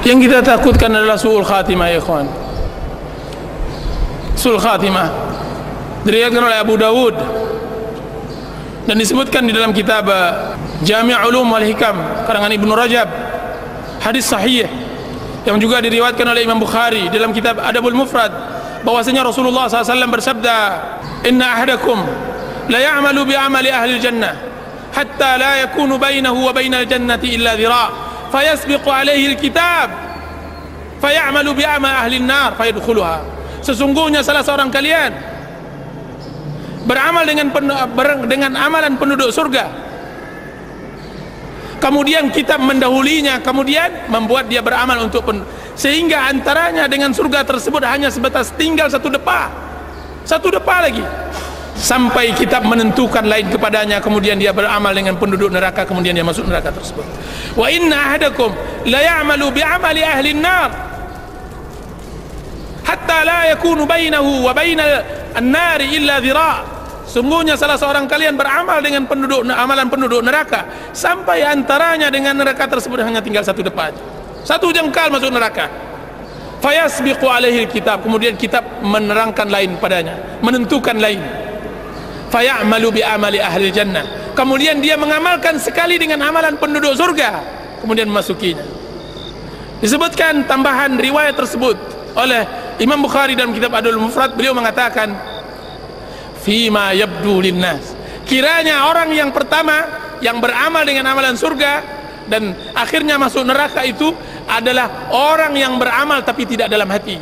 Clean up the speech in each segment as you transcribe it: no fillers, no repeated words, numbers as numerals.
Yang kita takutkan adalah su'ul khatimah, ya ikhwan. Su'ul khatimah diriwayatkan oleh Abu Dawud dan disebutkan di dalam kitab Jami' Ulum wal Hikam karangan Ibnu Rajab, hadis sahih yang juga diriwayatkan oleh Imam Bukhari dalam kitab Adabul Mufrad, bahwasanya Rasulullah SAW bersabda, "Inna ahadakum la ya'malu bi amali ahli jannah hatta la yakunu bainahu wa bainal jannati illa dhira' fayasbiqu alaihi alkitab fayamalu bi amali ahli an-nar fayadkhuluha." Sesungguhnya salah seorang kalian beramal dengan amalan penduduk surga, kemudian kitab mendahulinya, kemudian membuat dia beramal untuk sehingga antaranya dengan surga tersebut hanya sebatas tinggal satu depa lagi, sampai kitab menentukan lain kepadanya, kemudian dia beramal dengan penduduk neraka, kemudian dia masuk neraka tersebut. Wa inna ahadakum la ya'malu bi amali ahli an-nar hatta la yakunu bainahu wa bainal an-nari illa dhira'. Sungguhnya salah seorang kalian beramal dengan amalan penduduk neraka sampai antaranya dengan neraka tersebut hanya tinggal satu depa, satu jengkal masuk neraka. Fayasbiqu alaihi kitab, kemudian kitab menerangkan lain padanya, menentukan lain. Fayamalu bi amali ahli jannah, kemudian dia mengamalkan sekali dengan amalan penduduk surga, kemudian memasukinya. Disebutkan tambahan riwayat tersebut oleh Imam Bukhari dalam kitab Adabul Mufrad, beliau mengatakan fima yabdu linnas, kiranya orang yang pertama yang beramal dengan amalan surga dan akhirnya masuk neraka itu adalah orang yang beramal tapi tidak dalam hati,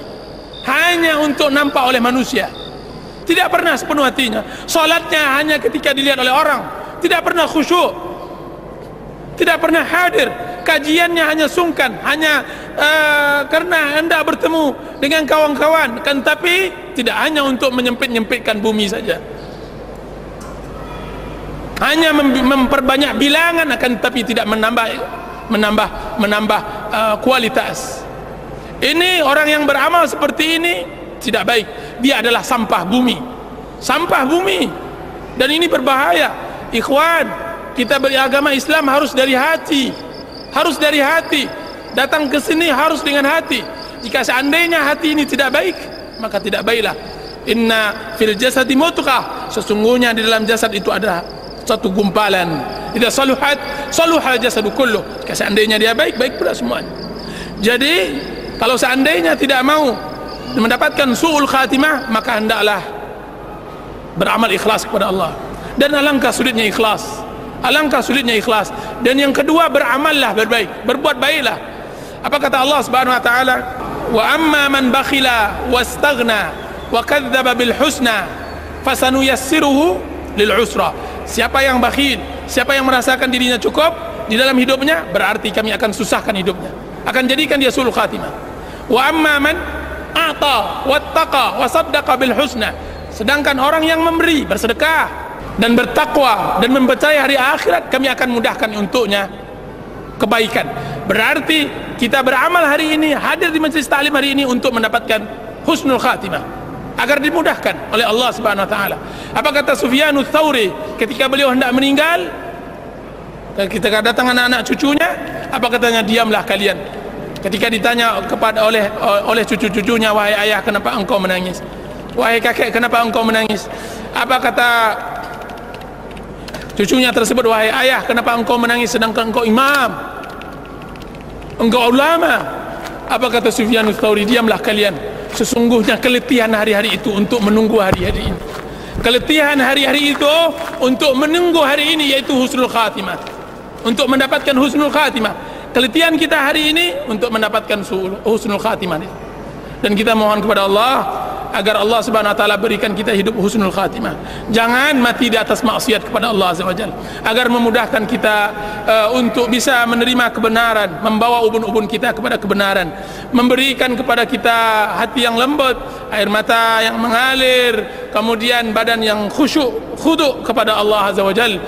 hanya untuk nampak oleh manusia, tidak pernah sepenuh hatinya. Salatnya hanya ketika dilihat oleh orang, tidak pernah khusyuk, tidak pernah hadir. Kajiannya hanya sungkan, hanya karena hendak bertemu dengan kawan-kawan, kan, tapi tidak hanya untuk menyempit-nyempitkan bumi saja, hanya memperbanyak bilangan, akan tapi tidak menambah kualitas. Ini orang yang beramal seperti ini tidak baik, dia adalah sampah bumi, dan ini berbahaya. Ikhwan, kita beragama Islam harus dari hati, datang ke sini harus dengan hati. Jika seandainya hati ini tidak baik, maka tidak baiklah. Inna fil jasadi mudghah, sesungguhnya di dalam jasad itu ada satu gumpalan. Idza saluhat saluhal jasadu kullu, jika seandainya dia baik, baik pula semuanya. Jadi kalau seandainya tidak mau mendapatkan su'ul khatimah, maka hendaklah beramal ikhlas kepada Allah. Dan alangkah sulitnya ikhlas, dan yang kedua, beramallah berbaik, berbuat baiklah. Apa kata Allah Subhanahu wa taala? Wa amma man bakhila wastaghna wa kadzdzaba bil husna fasanuyassiruhu lil usra. Siapa yang bakhil, siapa yang merasakan dirinya cukup di dalam hidupnya, berarti kami akan susahkan hidupnya, akan jadikan dia sulul khatimah. Wa amma man a'ta wattaqa wa saddaqa bil husna. Sedangkan orang yang memberi, bersedekah dan bertakwa dan mempercayai hari akhirat, kami akan mudahkan untuknya kebaikan. Berarti kita beramal hari ini, hadir di majelis taklim hari ini untuk mendapatkan husnul khatimah, agar dimudahkan oleh Allah Subhanahu wa taala. Apa kata Sufyanus Tsauri ketika beliau hendak meninggal, ketika datang anak-anak cucunya, apa katanya? Diamlah kalian. Ketika ditanya kepada oleh cucu-cucunya, wahai ayah, kenapa engkau menangis? Wahai kakek, kenapa engkau menangis? Apa kata cucunya tersebut? Wahai ayah, kenapa engkau menangis sedangkan engkau imam, engkau ulama? Apa kata Sufyanus Tsauri? Diamlah kalian. Sesungguhnya keletihan hari-hari itu untuk menunggu hari-hari ini. Keletihan hari-hari itu untuk menunggu hari ini, yaitu husnul khatimah, untuk mendapatkan husnul khatimah. Keletihan kita hari ini untuk mendapatkan husnul khatimah. Dan kita mohon kepada Allah agar Allah Subhanahu wa taala berikan kita hidup husnul khatimah. Jangan mati di atas maksiat kepada Allah Azza wa Jalla, agar memudahkan kita untuk bisa menerima kebenaran, membawa ubun-ubun kita kepada kebenaran, memberikan kepada kita hati yang lembut, air mata yang mengalir, kemudian badan yang khusyuk, khudu kepada Allah Azza wa Jalla,